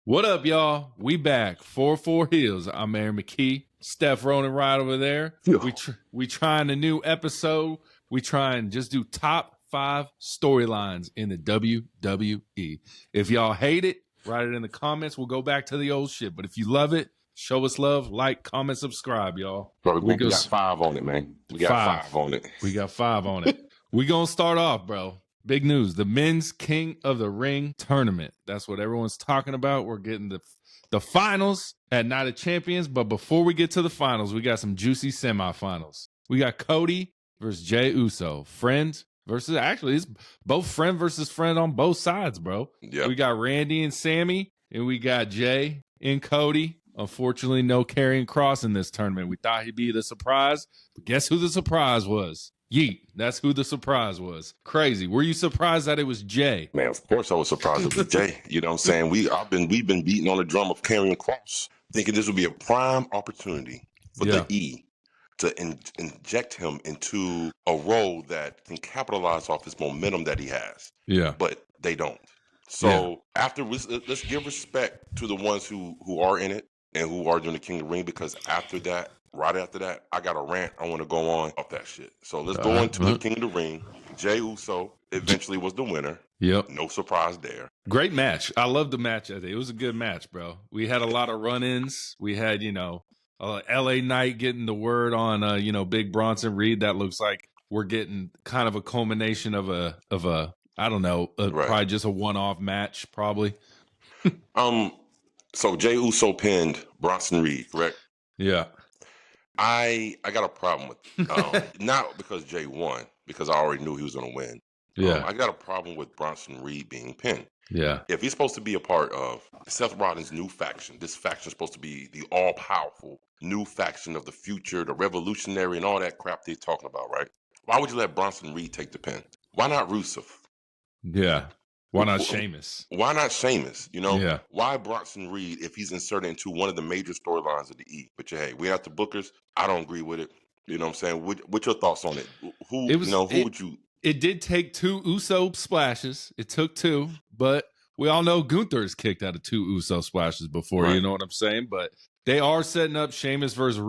What up, y'all? We back. 4-4 Heelz. I'm Aaron McKee. Steph Ronan right over there. Yo. We trying a new episode. We try and just do top 5 storylines in the WWE. If y'all hate it, write it in the comments. We'll go back to the old shit. But if you love it, show us love, like, comment, subscribe, y'all. Bro, we got 5 on it, man. We got 5 on it. We got 5 on it. We gonna start off, bro. Big news. The Men's King of the Ring tournament. That's what everyone's talking about. We're getting the finals at Night of Champions. But before we get to the finals, we got some juicy semifinals. We got Cody versus Jey Uso. Friend versus, actually, it's both friend versus friend on both sides, bro. Yep. We got Randy and Sammy, and we got Jey and Cody. Unfortunately, no Karrion Kross in this tournament. We thought he'd be the surprise. But guess who the surprise was? Yeet. That's who the surprise was. Crazy. Were you surprised that it was Jey? Man, of course I was surprised it was Jey. You know what I'm saying? We've been beating on the drum of Karrion Kross, thinking this would be a prime opportunity for the E to inject him into a role that can capitalize off his momentum that he has. Yeah. But they don't. So after let's give respect to the ones who are in it and who are doing the King of the Ring, because after that, right after that, I got a rant I want to go on off that shit. So let's go into the King of the Ring. Jey Uso eventually was the winner. Yep. No surprise there. Great match. I love the match. I think it was a good match, bro. We had a lot of run-ins. We had, LA Knight getting the word on, Big Bronson Reed. That looks like we're getting kind of a culmination of a I don't know, probably just a one-off match, probably. So Jey Uso pinned Bronson Reed, correct? Yeah. I got a problem with not because Jey won, because I already knew he was going to win. Yeah. I got a problem with Bronson Reed being pinned. Yeah. If he's supposed to be a part of Seth Rollins' new faction, this faction is supposed to be the all-powerful new faction of the future, the revolutionary and all that crap they're talking about, right? Why would you let Bronson Reed take the pin? Why not Rusev? Yeah. Why not Sheamus? Why not Sheamus? Yeah. Why Bronson Reed if he's inserted into one of the major storylines of the E? But hey, we have the bookers. I don't agree with it. You know what I'm saying? What's your thoughts on it? Who would you? It did take 2 Uso splashes. It took 2, but we all know Gunther has kicked out of 2 Uso splashes before. Right. You know what I'm saying? But they are setting up Sheamus versus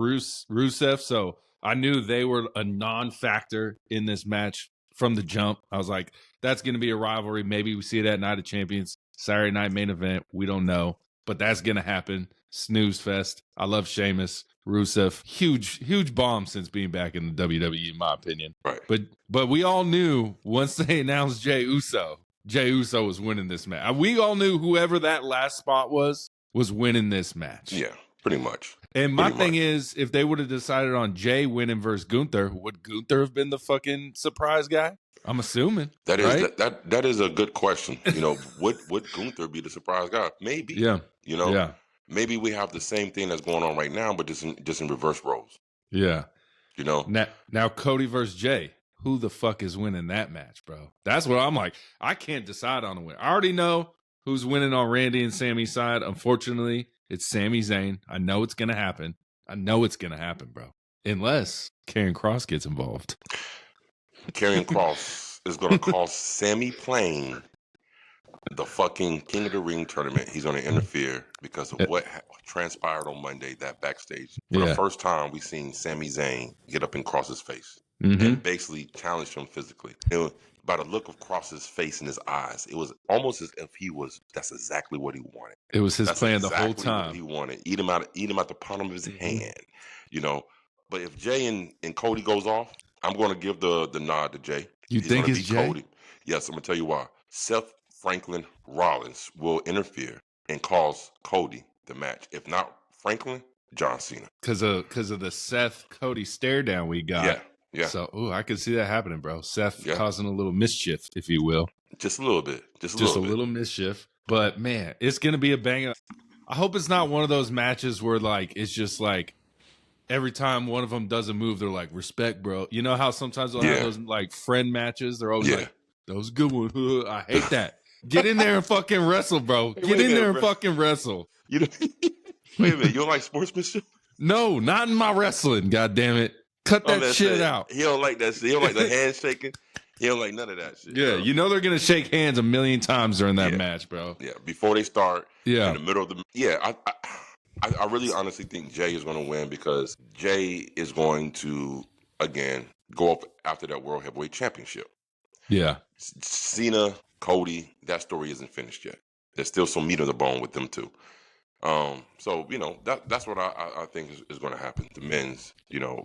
Rusev, so I knew they were a non-factor in this match from the jump. I was like, that's going to be a rivalry. Maybe we see it at Night of Champions, Saturday night main event. We don't know, but that's going to happen. Snooze fest. I love Sheamus. Rusev, huge bomb since being back in the WWE, in my opinion. Right. But we all knew once they announced Jey Uso was winning this match. We all knew whoever that last spot was winning this match. Yeah, pretty much. And my thing is, if they would have decided on Jey winning versus Gunther, would Gunther have been the fucking surprise guy? I'm assuming. That is right? that is a good question. Would Gunther be the surprise guy? Maybe. Yeah. Yeah. Maybe we have the same thing that's going on right now, but just in reverse roles. Yeah. Now Cody versus Jey. Who the fuck is winning that match, bro? That's what I'm like. I can't decide on the win. I already know who's winning on Randy and Sammy's side. Unfortunately, it's Sami Zayn. I know it's going to happen. Bro. Unless Karrion Kross gets involved. Karrion Kross is going to cost Sami playing the fucking King of the Ring tournament. He's going to interfere because of what transpired on Monday, that backstage. For the first time, we've seen Sami Zayn get up in Kross's face and basically challenge him physically. By the look of Kross's face and his eyes, it was almost as if that's exactly what he wanted. It was his plan the whole time. What he wanted. Eat him out the palm of his hand. But if Jey and Cody goes off, I'm going to give the nod to Jey. You think it's Jey? Cody. Yes, I'm going to tell you why. Seth Franklin Rollins will interfere and cause Cody the match. If not Franklin, John Cena. Because of the Seth Cody stare down we got. Yeah. So, I could see that happening, bro. Seth causing a little mischief, if you will. Just a little bit. Just a little mischief. But man, it's gonna be a banger. I hope it's not one of those matches where it's just every time one of them does a move, they're like, respect, bro. You know how sometimes they'll have those friend matches? They're always like, that was a good one. I hate that. Get in there and fucking wrestle, bro. Get in there and fucking wrestle. Wait a minute, you don't like sportsmanship? No, not in my wrestling, god damn it. Cut that shit out. He don't like that shit. He don't like the handshaking. He don't like none of that shit. Yeah, bro. They're going to shake hands a million times during that match, bro. Yeah, before they start. in the middle of the I really honestly think Jey is going to win because Jey is going to again go up after that World Heavyweight Championship. Yeah. Cena, Cody, that story isn't finished yet. There's still some meat on the bone with them too. So that's what I think is going to happen. The men's,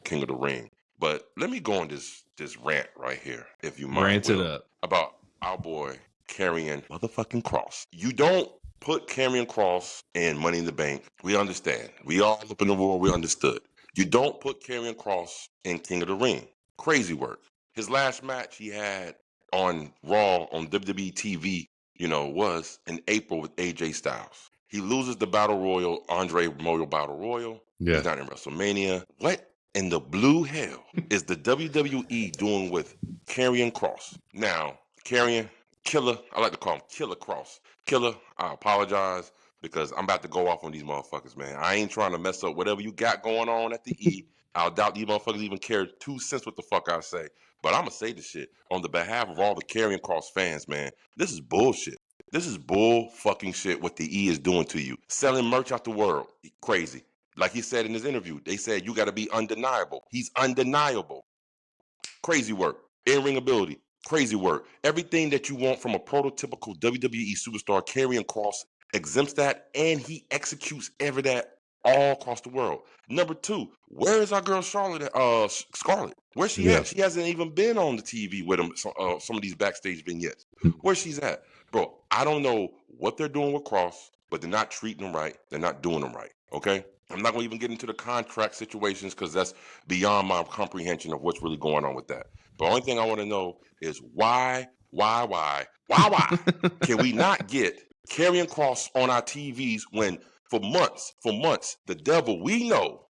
King of the Ring. But let me go on this rant right here, if you mind. Rant it up about our boy Karrion motherfucking Kross. You don't put Karrion Kross in Money in the Bank. We understand. We all up in the war. We understood. You don't put Karrion Kross in King of the Ring. Crazy work. His last match he had on Raw on WWE TV, was in April with AJ Styles. He loses the Battle Royal, Andre Memorial Battle Royal. Yeah. He's not in WrestleMania. What in the blue hell is the WWE doing with Karrion Kross? Now, Karrion, Killer, I like to call him Killer Kross. Killer, I apologize because I'm about to go off on these motherfuckers, man. I ain't trying to mess up whatever you got going on at the E. I doubt these motherfuckers even care 2 cents what the fuck I say. But I'm going to say this shit on the behalf of all the Karrion Kross fans, man. This is bullshit. This is bull fucking shit what the E is doing to you. Selling merch out the world. Crazy. Like he said in his interview, they said you got to be undeniable. He's undeniable. Crazy work. In-ring ability. Crazy work. Everything that you want from a prototypical WWE superstar, Karrion Kross exempts that, and he executes every that all across the world. Number 2, where is our girl Scarlett? Where's she at? She hasn't even been on the TV with him. Some of these backstage vignettes. Where she's at, bro? I don't know what they're doing with Kross, but they're not treating him right. They're not doing him right. Okay. I'm not going to even get into the contract situations because that's beyond my comprehension of what's really going on with that. The only thing I want to know is why can we not get Karrion Kross on our TVs when for months, the devil we know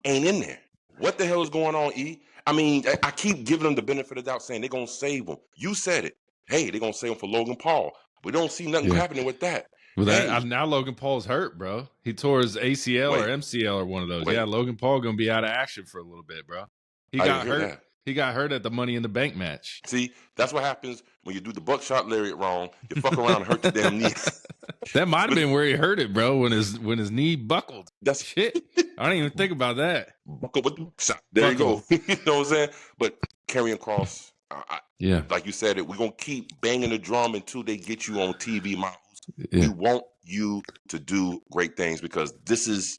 ain't in there? What the hell is going on, E? I mean, I keep giving them the benefit of the doubt saying they're going to save him. You said it. Hey, they're going to save him for Logan Paul. We don't see nothing happening with that. Well, now Logan Paul's hurt, bro. He tore his ACL or MCL or one of those. Yeah, Logan Paul going to be out of action for a little bit, bro. He got hurt. He got hurt at the Money in the Bank match. See, that's what happens when you do the buckshot lariat wrong. You fuck around and hurt your damn knee. That might have been where he hurt it, bro, when his knee buckled. That's shit. I didn't even think about that. Buckle with the shot. There you go. You know what I'm saying? But Karrion Kross, like you said, we're going to keep banging the drum until they get you on TV, Miles. We want you to do great things because this is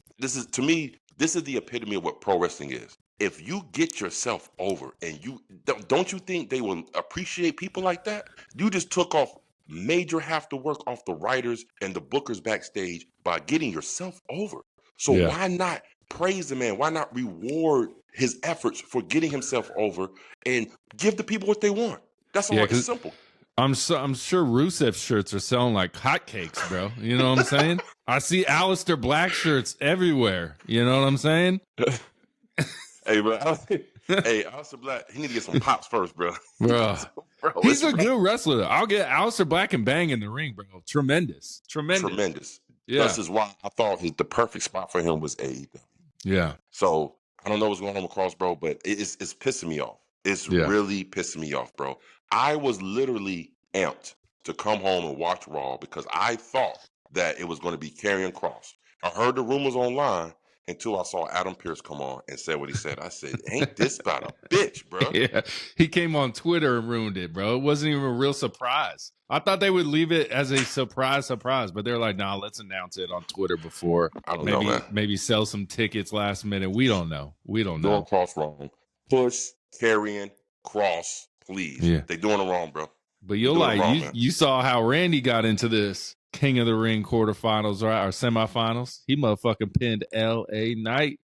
to me, this is the epitome of what pro wrestling is. If you get yourself over and you don't you think they will appreciate people like that? You just took off major half the work off the writers and the bookers backstage by getting yourself over. So why not praise the man? Why not reward his efforts for getting himself over and give the people what they want? That's all. It's simple. I'm sure Rusev shirts are selling like hotcakes, bro. You know what I'm saying? I see Aleister Black shirts everywhere. You know what I'm saying? Hey, bro. Aleister Black, he need to get some pops first, bro. Bro, he's a good wrestler. I'll get Aleister Black and bang in the ring, bro. Tremendous. Yeah. This is why I thought the perfect spot for him was AEW. Yeah. So I don't know what's going on with Kross, bro, but it's pissing me off. It's really pissing me off, bro. I was literally amped to come home and watch Raw because I thought that it was going to be Karrion Kross. I heard the rumors online until I saw Adam Pearce come on and said what he said. I said, ain't this about a bitch, bro? Yeah, he came on Twitter and ruined it, bro. It wasn't even a real surprise. I thought they would leave it as a surprise, but they're like, nah, let's announce it on Twitter before. I don't know, man. Maybe sell some tickets last minute. We don't know. Doing Kross wrong. Push Karrion Kross, please. Yeah. They doing it wrong, bro. But you saw how Randy got into this King of the Ring quarterfinals, right? Or semifinals. He motherfucking pinned LA Knight.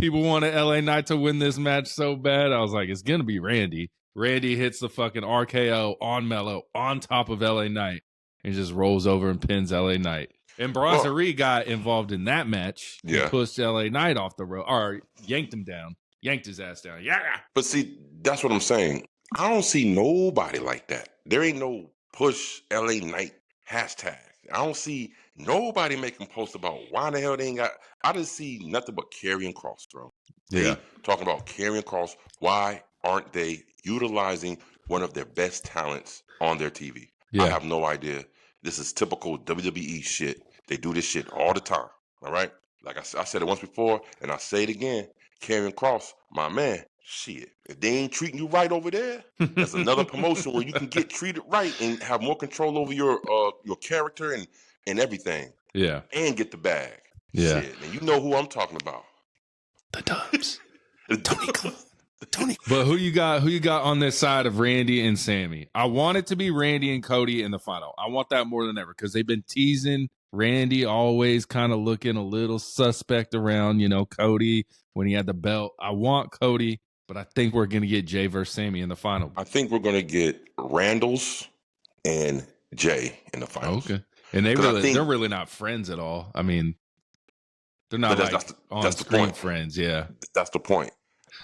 People wanted LA Knight to win this match so bad. I was like, it's going to be Randy. Randy hits the fucking RKO on Mello on top of LA Knight and just rolls over and pins LA Knight. And Brasserie got involved in that match. Yeah. He pushed LA Knight off the road or yanked him down. Yanked his ass down. Yeah. But see, that's what I'm saying. I don't see nobody like that. There ain't no push LA Knight hashtag. I don't see nobody making posts about why the hell they ain't got. I just see nothing but Karrion Kross, bro. They talking about Karrion Kross. Why aren't they utilizing one of their best talents on their TV? Yeah. I have no idea. This is typical WWE shit. They do this shit all the time. All right? Like I said it once before, and I'll say it again. Karrion Kross, my man, shit. If they ain't treating you right over there, that's another promotion where you can get treated right and have more control over your character and everything. Yeah. And get the bag. Yeah. Shit. And you know who I'm talking about. The Dubs. Tony. But who you got on this side of Randy and Sammy? I want it to be Randy and Cody in the final. I want that more than ever because they've been teasing Randy, always kind of looking a little suspect around, Cody when he had the belt. I want Cody, but I think we're going to get Jey versus Sammy in the final. I think we're going to get Randall's and Jey in the finals. Okay. And they're really not friends at all. I mean, they're not on-screen friends, yeah. That's the point.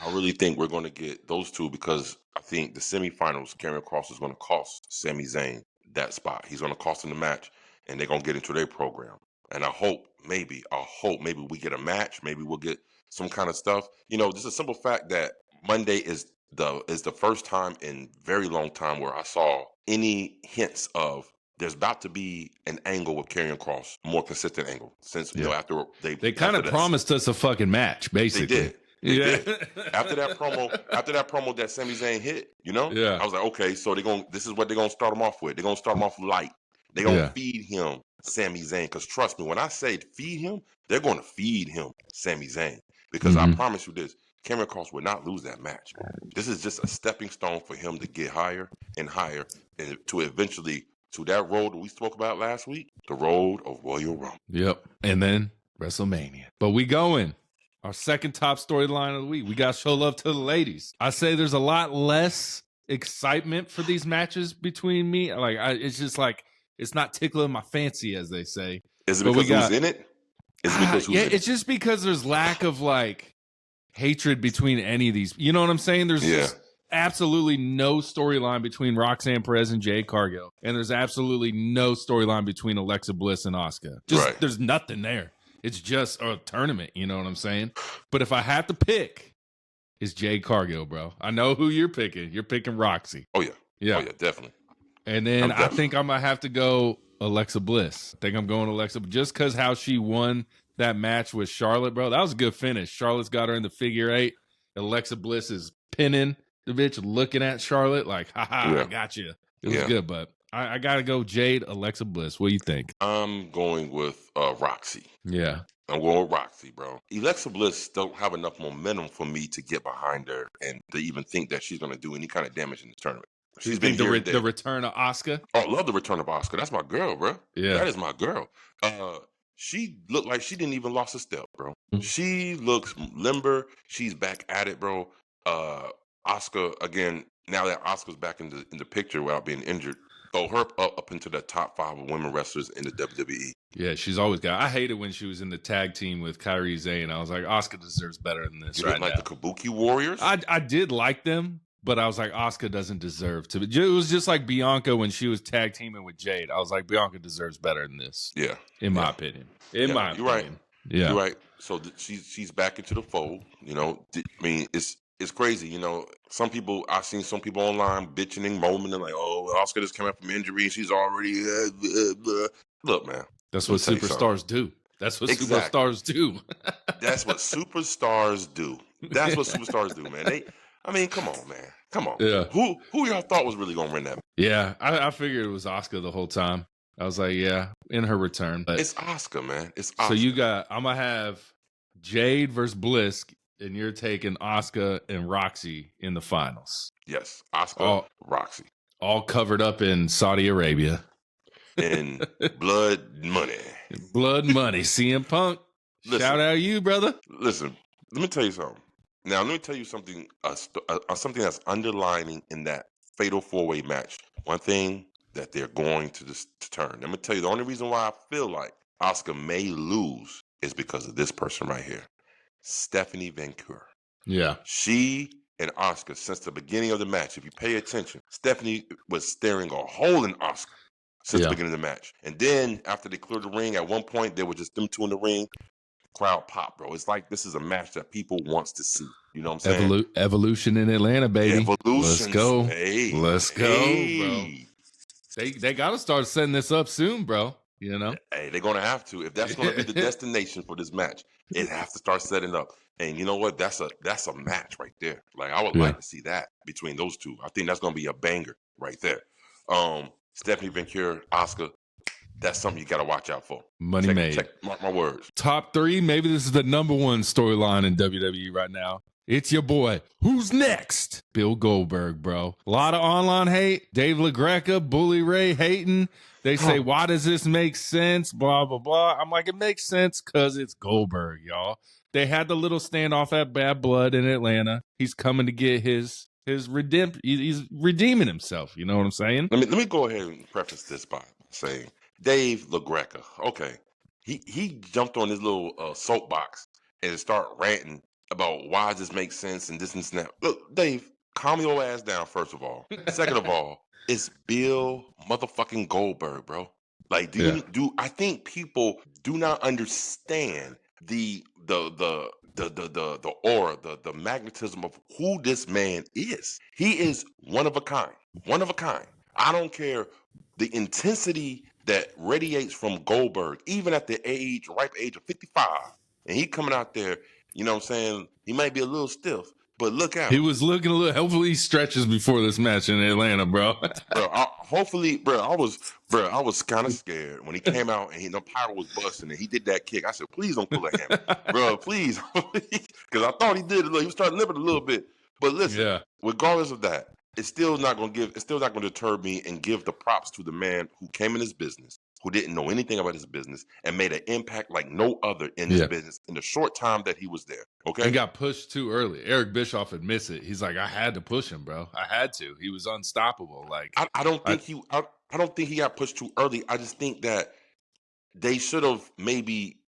I really think we're going to get those two because I think the semifinals, Karrion Kross is going to cost Sami Zayn that spot. He's going to cost him the match, and they're going to get into their program. And I hope maybe we get a match. Maybe we'll get some kind of stuff. Just a simple fact that Monday is the first time in very long time where I saw any hints of there's about to be an angle with Karrion Kross, more consistent angle. Since after they kind of promised us a fucking match, basically. They did. After that promo that Sami Zayn hit, I was like, okay, so this is what they're gonna start him off with. They're gonna start him off light. They're gonna feed him Sami Zayn. Because trust me, when I say feed him, they're gonna feed him Sami Zayn. Because I promise you this, Karrion Kross would not lose that match. This is just a stepping stone for him to get higher and higher, and to eventually to that road that we spoke about last week, the road of Royal Rumble. Yep. And then WrestleMania. But we going. Our second top storyline of the week. We got to show love to the ladies. I say there's a lot less excitement for these matches between me. It's just it's not tickling my fancy, as they say. Is it because who's in it? It's just because there's lack of hatred between any of these. You know what I'm saying? There's just absolutely no storyline between Roxanne Perez and Jade Cargill. And there's absolutely no storyline between Alexa Bliss and Asuka. There's nothing there. It's just a tournament, you know what I'm saying? But if I had to pick, it's Jade Cargill, bro. I know who you're picking. You're picking Roxy. Oh, yeah. Yeah. Oh, yeah, definitely. And then I think I'm going to have to go Alexa Bliss. I think I'm going Alexa just because how she won that match with Charlotte, bro. That was a good finish. Charlotte's got her in the figure 8. Alexa Bliss is pinning the bitch, looking at Charlotte like, I got you. It was good, but I got to go Jade, Alexa Bliss. What do you think? I'm going with Roxy. Yeah. I'm going with Roxy, bro. Alexa Bliss don't have enough momentum for me to get behind her and to even think that she's going to do any kind of damage in the tournament. She's been the return of Asuka? Oh, I love the return of Asuka. That's my girl, bro. Yeah. That is my girl. She looked like she didn't even lost a step, bro. Mm-hmm. She looks limber. She's back at it, bro. Asuka, again, now that Asuka's back in the picture without being injured, throw her up into the top 5 of women wrestlers in the WWE. Yeah, she's always got. I hated when she was in the tag team with Kairi Sane. I was like, Asuka deserves better than this. You didn't like the Kabuki Warriors? I did like them, but I was like, Asuka doesn't deserve to. It was just like Bianca when she was tag teaming with Jade. I was like, Bianca deserves better than this. Yeah, in my opinion. You're right. Yeah, you're right. So she's back into the fold. I mean, it's crazy, Some people, I've seen some people online bitching and moaning and like, oh, Asuka just came out from injury. She's already look, man. That's what superstars do. That's what superstars do. That's what superstars do. That's what superstars do, man. Come on, man. Come on. Yeah. Who y'all thought was really gonna win that? Yeah, I figured it was Asuka the whole time. I was like, yeah, in her return. But it's Asuka, man. It's Asuka. So I'm gonna have Jade versus Bliss. And you're taking Asuka and Roxy in the finals. Yes, Asuka, Roxy. All covered up in Saudi Arabia. And blood money. Blood money. CM Punk. Shout out you, brother. Listen, let me tell you something. Now, let me tell you something, something that's underlining in that fatal 4-way match. One thing that they're going to turn. I'm going to tell you, the only reason why I feel like Asuka may lose is because of this person right here. Stephanie Vancouver. Yeah. She and Asuka, since the beginning of the match, if you pay attention, Stephanie was staring a hole in Asuka since the beginning of the match. And then after they cleared the ring, at one point, they were just them two in the ring. Crowd pop, bro. It's like this is a match that people wants to see. You know what I'm saying? Evolution in Atlanta, baby. Evolution. Let's go. Hey, Let's go, bro. They got to start setting this up soon, bro. You know, hey, they're gonna have to. If that's gonna be the destination for this match, it has to start setting up. And you know what? That's a match right there. Like I would like to see that between those two. I think that's gonna be a banger right there. Stephanie Ventura, Asuka, that's something you got to watch out for. Money made. Mark my words. Top 3. Maybe this is the number 1 storyline in WWE right now. It's your boy. Who's next? Bill Goldberg, bro. A lot of online hate. Dave LaGreca, Bully Ray hating. They say, why does this make sense? Blah, blah, blah. I'm like, it makes sense because it's Goldberg, y'all. They had the little standoff at Bad Blood in Atlanta. He's coming to get his redemption. He's redeeming himself. You know what I'm saying? Let me go ahead and preface this by saying Dave LaGreca. Okay, he jumped on his little soapbox and start ranting about why does this make sense and this and that. Look, Dave, calm your ass down. First of all, second of all, it's Bill motherfucking Goldberg, bro. Like, I think people do not understand the aura, the magnetism of who this man is. He is one of a kind. One of a kind. I don't care the intensity that radiates from Goldberg, even at the ripe age of 55. And he coming out there, you know what I'm saying? He might be a little stiff, but look out. He was looking a little, hopefully he stretches before this match in Atlanta, bro. I was kind of scared when he came out and the power was busting and he did that kick. I said, please don't pull a hammer, bro, please. Because I thought he did. He was starting to limp it a little bit. But listen, regardless of that, it's still not going to deter me and give the props to the man who came in his business, who didn't know anything about his business and made an impact like no other in his business in the short time that he was there. Okay. He got pushed too early. Eric Bischoff admits it. He's like, I had to push him, bro. I had to. He was unstoppable. Like, I don't think he got pushed too early. I just think that they should have maybe,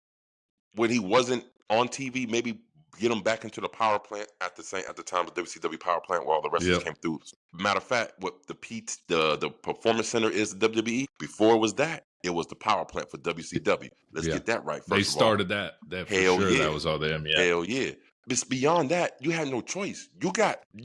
when he wasn't on TV, maybe get him back into the power plant at the time of the WCW power plant while the wrestlers came through. Matter of fact, what the performance center is the WWE, before it was that, it was the power plant for WCW. Let's get that right first. They started that. Hell yeah. That was all them. Yeah. Hell yeah. But beyond that, you had no choice. You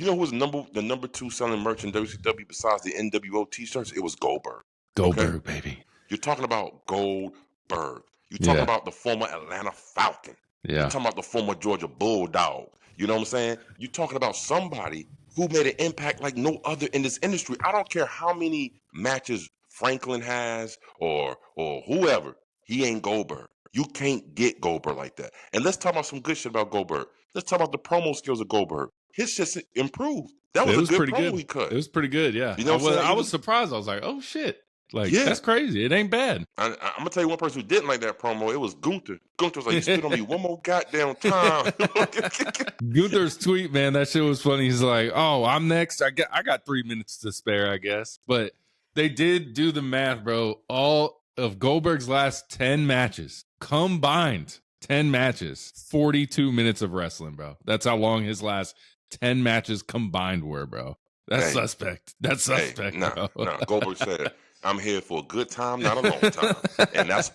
know who was the number 2 selling merch in WCW besides the NWO t-shirts? It was Goldberg. Goldberg, baby. You're talking about Goldberg. You're talking about the former Atlanta Falcon. Yeah. You're talking about the former Georgia Bulldog. You know what I'm saying? You're talking about somebody who made an impact like no other in this industry. I don't care how many matches Franklin has or whoever. He ain't Goldberg. You can't get Goldberg like that. And let's talk about some good shit about Goldberg. Let's talk about the promo skills of Goldberg. His shit improved. That was a good promo he cut. It was pretty good, yeah. You know I was surprised. I was like, oh, shit. Like, that's crazy. It ain't bad. I'm going to tell you one person who didn't like that promo. It was Gunther. Gunther was like, you spit on me one more goddamn time. Gunther's tweet, man, that shit was funny. He's like, oh, I'm next. I got 3 minutes to spare, I guess. But they did do the math, bro. All of Goldberg's last 10 matches, combined 10 matches, 42 minutes of wrestling, bro. That's how long his last 10 matches combined were, bro. That's suspect. That's suspect. Nah. Goldberg said, I'm here for a good time, not a long time.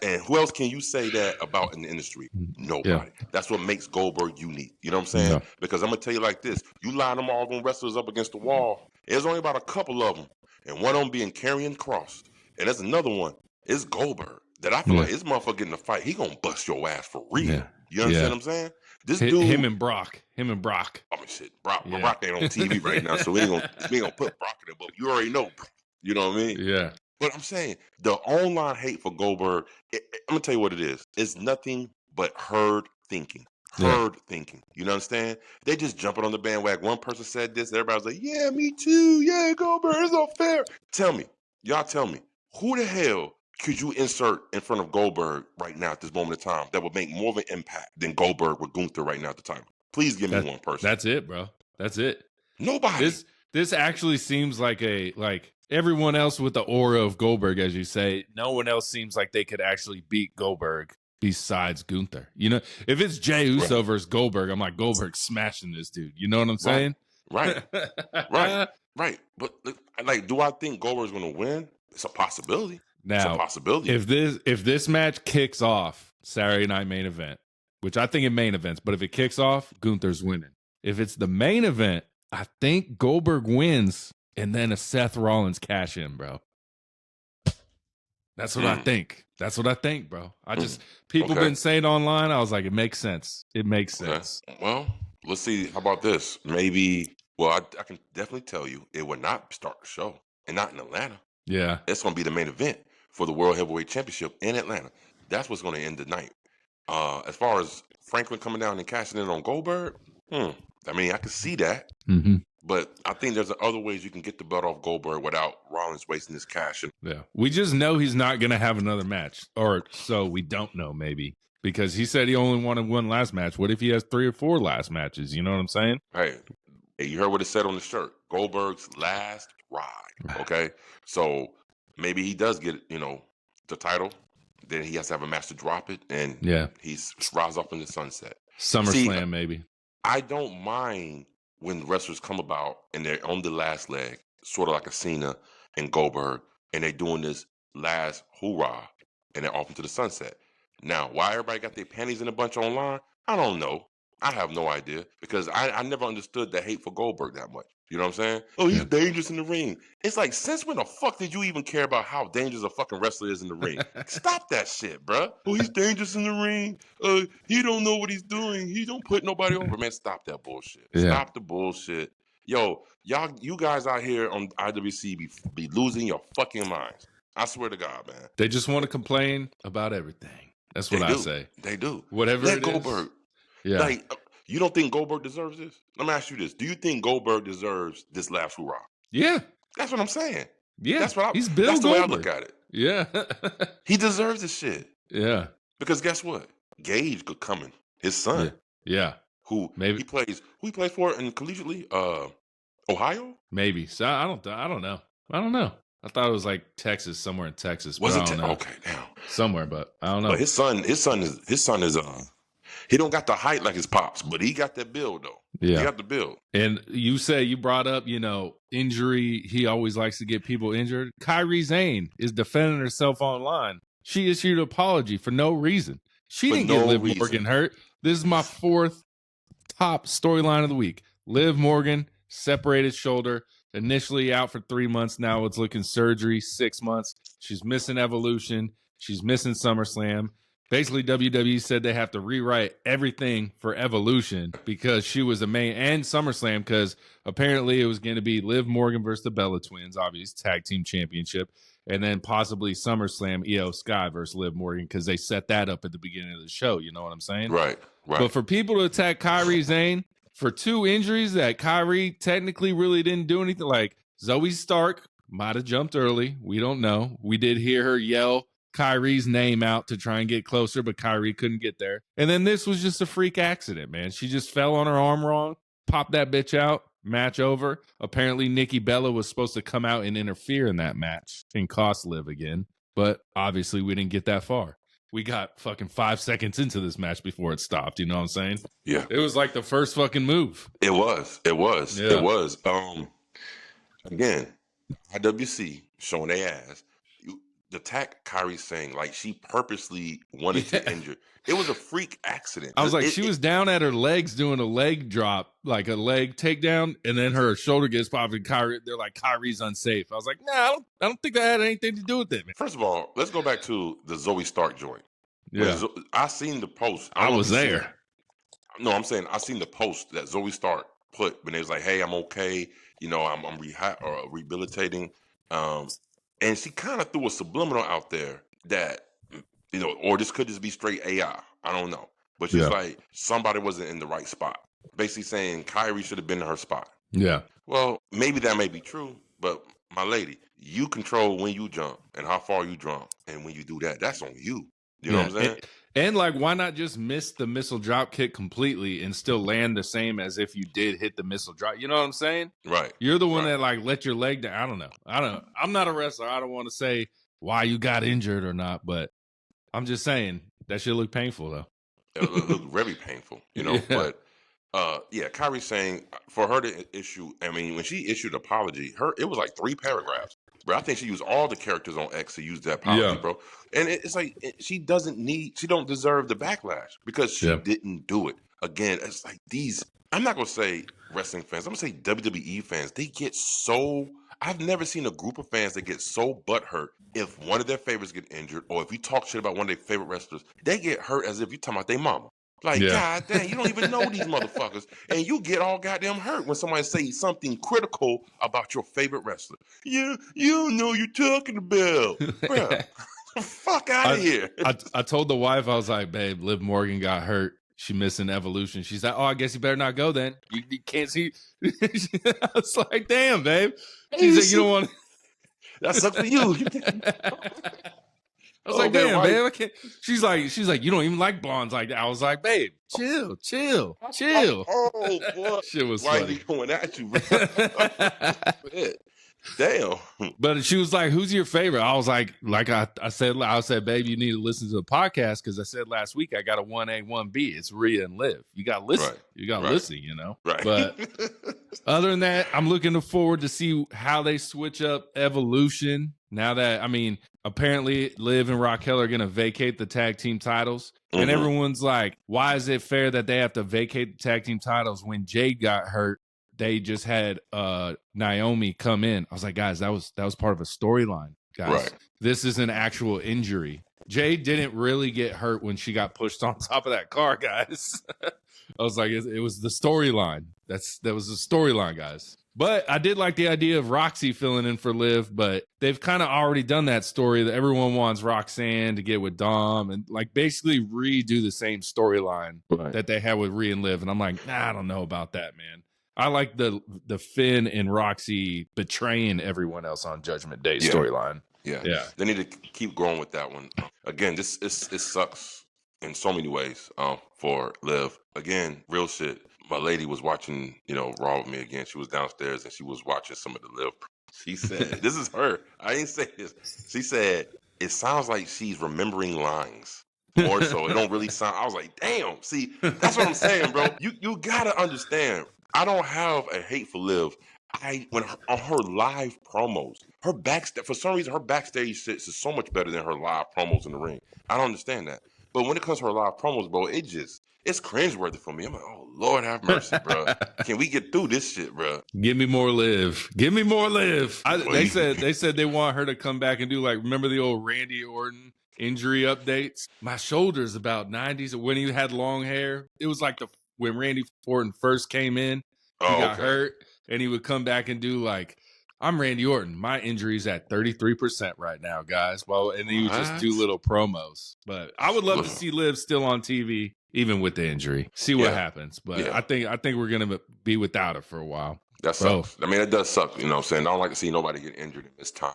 And who else can you say that about in the industry? Nobody. Yeah. That's what makes Goldberg unique. You know what I'm saying? Yeah. Because I'm going to tell you like this. You line them all them wrestlers up against the wall. There's only about a couple of them. And one of them being Karrion Kross. And there's another one. It's Goldberg. That I feel like this motherfucker getting a fight, he going to bust your ass for real. Yeah. You understand what I'm saying? This dude. Him and Brock. I mean, shit. Brock ain't on TV right now, so we ain't gonna put Brock in it, but you already know. You know what I mean? Yeah. But I'm saying the online hate for Goldberg, I'm gonna tell you what it is. It's nothing but herd thinking. Thinking. You understand? They just jumping on the bandwagon. One person said this, everybody's like, yeah, me too. Yeah, Goldberg, it's not fair. Y'all tell me, who the hell could you insert in front of Goldberg right now at this moment in time that would make more of an impact than Goldberg with Gunther right now at the time? Please give me one person. That's it, bro. That's it. Nobody. This actually seems like everyone else with the aura of Goldberg, as you say, no one else seems like they could actually beat Goldberg besides Gunther. You know, if it's Jey Uso versus Goldberg, I'm like, Goldberg's smashing this dude. You know what I'm saying? Right. But like, do I think Goldberg's going to win? It's a possibility. Now, it's a possibility. If this match kicks off Saturday night main event, which I think it main events, but if it kicks off, Gunther's winning. If it's the main event, I think Goldberg wins, and then a Seth Rollins cash in, bro. That's what I think. That's what I think, bro. People been saying online. I was like, it makes sense. It makes sense. Well, let's see. How about this? Maybe. Well, I can definitely tell you it will not start the show, and not in Atlanta. Yeah, it's going to be the main event for the World Heavyweight Championship in Atlanta. That's what's going to end the night. As far as Franklin coming down and cashing in on Goldberg, I mean, I can see that. Mm-hmm. But I think there's other ways you can get the belt off Goldberg without Rollins wasting his cash. Yeah. We just know he's not going to have another match. Or so we don't know, maybe. Because he said he only wanted one last match. What if he has 3 or 4 last matches? You know what I'm saying? Hey, you heard what it said on the shirt. Goldberg's last ride. Okay? So maybe he does get, the title. Then he has to have a match to drop it. And he's rides off in the sunset. SummerSlam, maybe. I don't mind when wrestlers come about and they're on the last leg, sort of like a Cena and Goldberg, and they're doing this last hoorah, and they're off into the sunset. Now, why everybody got their panties in a bunch online, I don't know. I have no idea, because I never understood the hate for Goldberg that much. You know what I'm saying? Oh, he's dangerous in the ring. It's like, since when the fuck did you even care about how dangerous a fucking wrestler is in the ring? Stop that shit, bro. Oh, he's dangerous in the ring. He don't know what he's doing. He don't put nobody over. Man, stop that bullshit. Yeah. Stop the bullshit. Yo, you guys out here on IWC be losing your fucking minds. I swear to God, man. They just want to complain about everything. That's what I say. They do. Whatever it is. Goldberg. Yeah. Like, you don't think Goldberg deserves this? Let me ask you this. Do you think Goldberg deserves this last hoorah? Yeah. That's what I'm saying. Yeah. That's what He's Bill That's the Goldberg. way I look at it. Yeah. He deserves this shit. Yeah. Because guess what? Gage could come in. His son. Yeah. Who he plays for in collegiately? Ohio? Maybe. So I don't know. I thought it was like Texas, somewhere in Texas. Was it? Okay, now somewhere, but I don't know. But his son is he don't got the height like his pops, but he got that build though. Yeah, he got the build. And you brought up, injury. He always likes to get people injured. Kairi Sane is defending herself online. She issued an apology for no reason. She didn't get Liv Morgan hurt. This is my 4th top storyline of the week. Liv Morgan, separated shoulder. Initially out for 3 months. Now it's looking surgery, 6 months. She's missing Evolution. She's missing SummerSlam. Basically, WWE said they have to rewrite everything for Evolution because she was the main, and SummerSlam, because apparently it was going to be Liv Morgan versus the Bella Twins, obvious tag team championship, and then possibly SummerSlam Io Sky versus Liv Morgan, because they set that up at the beginning of the show. You know what I'm saying? Right. But for people to attack Kairi Sane for 2 injuries that Kairi technically really didn't do anything, like Zoe Stark might have jumped early. We don't know. We did hear her yell Kairi's name out to try and get closer, but Kairi couldn't get there. And then this was just a freak accident, man. She just fell on her arm wrong, popped that bitch out, match over. Apparently Nikki Bella was supposed to come out and interfere in that match and cost Liv again, but obviously we didn't get that far. We got fucking 5 seconds into this match before it stopped. You know what I'm saying? Yeah. It was like the first fucking move. It was. Yeah. It was. Again, IWC showing their ass. The attack Kairi Sane, like she purposely wanted to injure. It was a freak accident. I was like, she was down at her legs doing a leg drop, like a leg takedown, and then her shoulder gets popped, and they're like, Kyrie's unsafe. I was like, nah, I don't think that had anything to do with it, man. First of all, let's go back to the Zoe Stark joint. Yeah. I seen the post. I was there. No, I'm saying I seen the post that Zoe Stark put when they was like, hey, I'm okay. I'm rehabilitating. And she kind of threw a subliminal out there that, or this could just be straight AI. I don't know. But she's like, somebody wasn't in the right spot. Basically saying Kairi should have been in her spot. Yeah. Well, maybe that may be true, but my lady, you control when you jump and how far you jump. And when you do that, that's on you. You know what I'm saying? And like, why not just miss the missile drop kick completely and still land the same as if you did hit the missile drop? You know what I'm saying? Right. You're the one that like let your leg down. I don't know. I'm not a wrestler. I don't want to say why you got injured or not, but I'm just saying that shit look painful though. It looked very painful, But Kairi Sane, for her to issue, when she issued an apology, it was like 3 paragraphs. But I think she used all the characters on X to use that apology, bro. And it's like she don't deserve the backlash because she didn't do it. Again, it's like I'm not gonna say wrestling fans, I'm gonna say WWE fans, they get so I've never seen a group of fans that get so butthurt if one of their favorites get injured, or if you talk shit about one of their favorite wrestlers, they get hurt as if you're talking about their mama. Like, God damn, you don't even know these motherfuckers, and you get all goddamn hurt when somebody says something critical about your favorite wrestler. You don't know what you're talking about, bro. Fuck out of here. I told the wife, I was like, babe, Liv Morgan got hurt. She missing Evolution. She's like, oh, I guess you better not go then. You can't see. I was like, damn, babe. She's like, you don't want. That sucks for you. I was like, damn, babe, I can't. She's like, you don't even like blondes like that. I was like, babe, chill. Oh boy, shit was why funny. you going at you, bro? Damn. But she was like, who's your favorite? I was like I said, babe, you need to listen to the podcast because I said last week I got a 1A, 1B. It's Rhea and Liv. You got to listen. Right. You got to listen, you know? Right. But other than that, I'm looking forward to see how they switch up Evolution. Now that, I mean, apparently Liv and Raquel are going to vacate the tag team titles. And everyone's like, why is it fair that they have to vacate the tag team titles when Jade got hurt? They just had Naomi come in. I was like, guys, that was part of a storyline. Guys, Right. This is an actual injury. Jade didn't really get hurt when she got pushed on top of that car, guys. I was like, it was the storyline. That was the storyline, guys. But I did like the idea of Roxy filling in for Liv, but they've kind of already done that story that everyone wants Roxanne to get with Dom and like basically redo the same storyline that they had with Rhea and Liv. And I'm like, nah, I don't know about that, man. I like the Finn and Roxy betraying everyone else on Judgment Day storyline. Yeah. They need to keep going with that one. Again, it sucks in so many ways for Liv. Again, real shit. My lady was watching, Raw with me again. She was downstairs and she was watching some of the Liv. She said, this is her. I didn't say this. She said, it sounds like she's remembering lines. More so. It don't really sound. I was like, damn. See, that's what I'm saying, bro. You gotta understand. I don't have a hate for Liv. On her live promos, for some reason, her backstage shit is so much better than her live promos in the ring. I don't understand that. But when it comes to her live promos, bro, it's cringeworthy for me. I'm like, oh, Lord have mercy, bro. Can we get through this shit, bro? Give me more Liv. They said they want her to come back and do like, remember the old Randy Orton injury updates? My shoulder's about 90s. When he had long hair, it was like when Randy Orton first came in, he got hurt, and he would come back and do like, I'm Randy Orton. My injury's at 33% right now, guys. Well, and he would just do little promos. But I would love to see Liv still on TV, even with the injury. See what happens. But I think we're gonna be without it for a while. That sucks. I mean, it does suck. You know what I'm saying? I don't like to see nobody get injured in this time.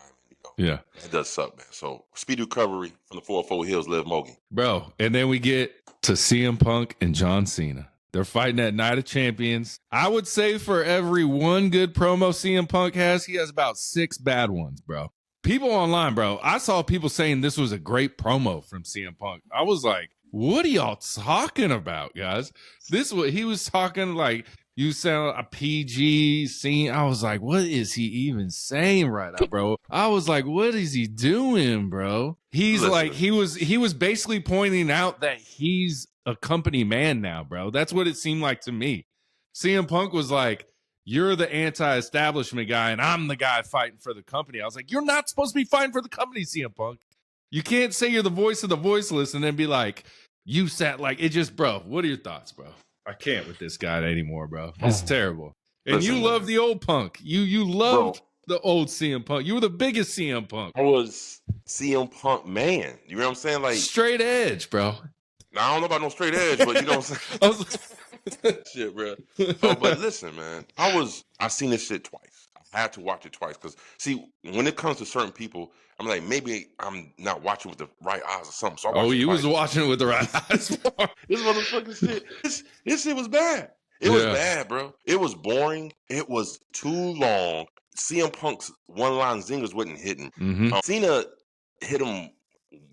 Yeah. It does suck, man. So, speedy recovery from the 404 Heelz, Liv Morgan. Bro, and then we get to CM Punk and John Cena. They're fighting at Night of Champions. I would say for every one good promo CM Punk has, he has about 6 bad ones, bro. People online, bro, I saw people saying this was a great promo from CM Punk. I was like, what are y'all talking about, guys? He was talking like, you sound a PG scene. I was like, what is he even saying right now, bro? I was like, what is he doing, bro? He's like, he was basically pointing out that he's a company man now, bro. That's what it seemed like to me. CM Punk was like, you're the anti-establishment guy, and I'm the guy fighting for the company. I was like, you're not supposed to be fighting for the company, CM Punk. You can't say you're the voice of the voiceless and then be like, you sat like, it just, bro, what are your thoughts, bro? I can't with this guy anymore, bro. It's terrible. And listen, you love the old Punk. You loved the old CM Punk. You were the biggest CM Punk. I was CM Punk man. You know what I'm saying? Like straight edge, bro. Now, I don't know about no straight edge, but you know what I'm saying? Shit, bro. But listen, man. I seen this shit twice. I had to watch it twice because, see, when it comes to certain people, I'm like, maybe I'm not watching with the right eyes or something. So you was watching it with the right eyes. This motherfucking shit. This shit was bad. It was bad, bro. It was boring. It was too long. CM Punk's one-line zingers wasn't hitting. Cena hit him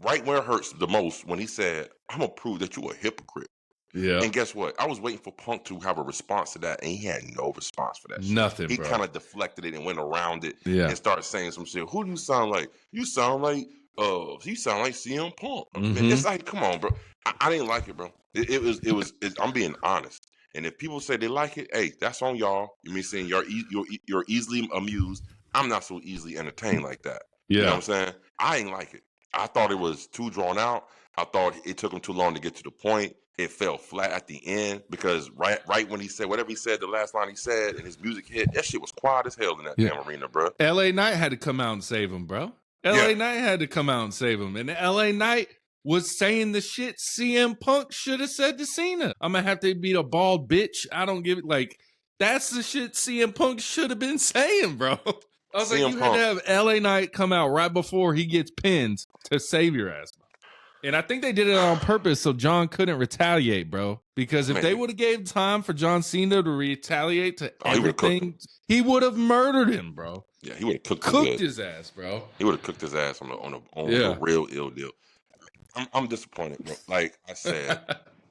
right where it hurts the most when he said, I'm going to prove that you a hypocrite. Yeah. And guess what? I was waiting for Punk to have a response to that, and he had no response for that shit. Nothing, He kind of deflected it and went around it and started saying some shit. Who do you sound like? You sound like CM Punk. Man, it's like, come on, bro. I didn't like it, bro. It was. I'm being honest. And if people say they like it, hey, that's on y'all. You mean saying you're easily amused. I'm not so easily entertained like that. Yeah. You know what I'm saying? I ain't like it. I thought it was too drawn out. I thought it took him too long to get to the point. It fell flat at the end because right when he said whatever he said, the last line he said, and his music hit, that shit was quiet as hell in that damn arena, bro. LA Knight had to come out and save him, bro. LA Knight had to come out and save him. And LA Knight was saying the shit CM Punk should have said to Cena. I'm going to have to beat a bald bitch. I don't give it. Like, that's the shit CM Punk should have been saying, bro. I was like, you had to have LA Knight come out right before he gets pinned to save your ass, bro. And I think they did it on purpose so John couldn't retaliate, bro. Because if they would have gave time for John Cena to retaliate to everything, he would have murdered him, bro. Yeah, he would have cooked his ass, bro. He would have cooked his ass on a real ill deal. I'm disappointed, bro. Like I said,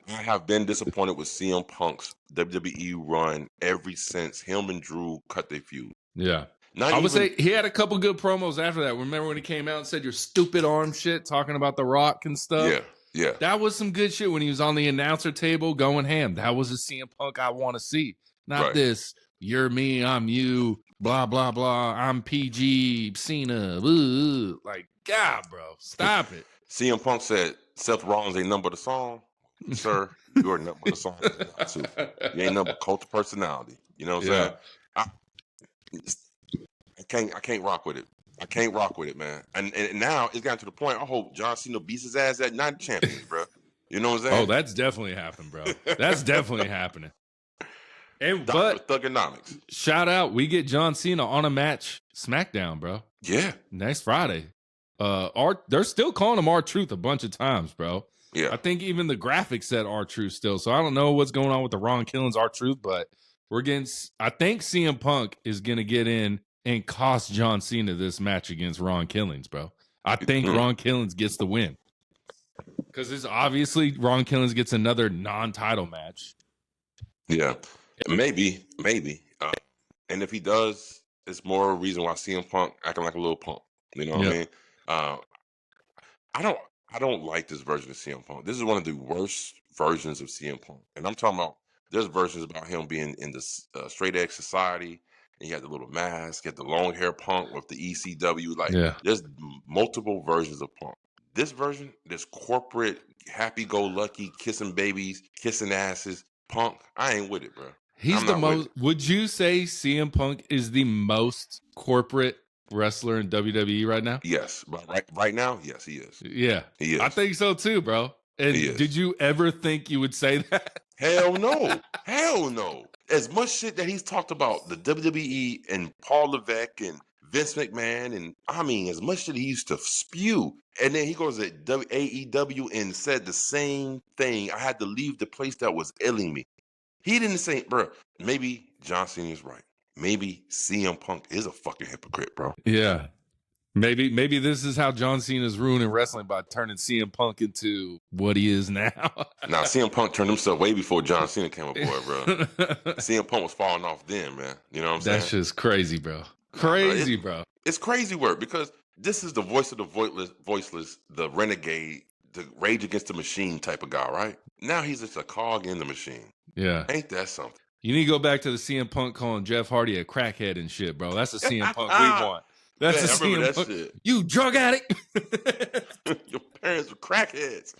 I have been disappointed with CM Punk's WWE run ever since him and Drew cut their feud. Yeah. I would say he had a couple good promos after that. Remember when he came out and said your stupid arm shit, talking about The Rock and stuff? Yeah, yeah. That was some good shit when he was on the announcer table going ham. That was a CM Punk I want to see. Not this, you're me, I'm you, blah, blah, blah, I'm PG, Cena. Like, God, bro, stop it. CM Punk said, Seth Rollins ain't number the song. Sir, you're number the song. You ain't number cult of personality. You know what I'm saying? I can't rock with it. I can't rock with it, man. And now it's gotten to the point. I hope John Cena beats his ass at Night of Champions, bro. You know what I'm saying? Oh, that's definitely happened, bro. That's definitely happening. And but Thugonomics. Shout out, we get John Cena on a match SmackDown, bro. Yeah, next Friday. They're still calling him R-Truth a bunch of times, bro. Yeah, I think even the graphics said R-Truth still. So I don't know what's going on with the Ron Killings R-Truth, but we're getting. I think CM Punk is gonna get in and cost John Cena this match against Ron Killings, bro. I think Ron Killings gets the win. Because it's obviously Ron Killings gets another non-title match. Yeah, maybe. And if he does, it's more a reason why CM Punk acting like a little punk. You know what I mean? I don't like this version of CM Punk. This is one of the worst versions of CM Punk. And I'm talking about, there's versions about him being in the straight edge society. And he had the little mask, he had the long hair Punk with the ECW. Like, there's multiple versions of Punk. This version, this corporate, happy-go-lucky, kissing babies, kissing asses, Punk, I ain't with it, bro. He's the most. Would you say CM Punk is the most corporate wrestler in WWE right now? Yes, right now, yes, he is. Yeah, he is. I think so too, bro. And did you ever think you would say that? Hell no, hell no. As much shit that he's talked about the WWE and Paul Levesque and Vince McMahon, and I mean, as much shit he used to spew, and then he goes to AEW and said the same thing. I had to leave the place that was ailing me. He didn't say, bro. Maybe John Cena is right. Maybe CM Punk is a fucking hypocrite, bro. Yeah. Maybe this is how John Cena's ruining wrestling by turning CM Punk into what he is now. Now, CM Punk turned himself way before John Cena came aboard, bro. CM Punk was falling off then, man. You know what I'm saying? That's just crazy, bro. Crazy, bro. It's crazy work because this is the voice of the voiceless, the renegade, the Rage Against the Machine type of guy, right? Now he's just a cog in the machine. Yeah. Ain't that something? You need to go back to the CM Punk calling Jeff Hardy a crackhead and shit, bro. That's the CM Punk we want. That's the CM Punk. Shit. You drug addict. Your parents were crackheads.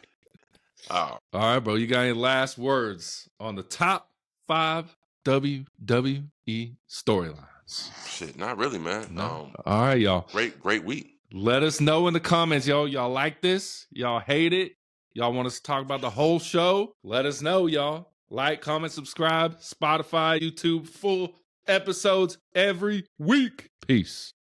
Oh. All right, bro. You got any last words on the top 5 WWE storylines? Shit, not really, man. No. All right, y'all. Great week. Let us know in the comments, y'all. Y'all like this? Y'all hate it? Y'all want us to talk about the whole show? Let us know, y'all. Like, comment, subscribe. Spotify, YouTube, full episodes every week. Peace.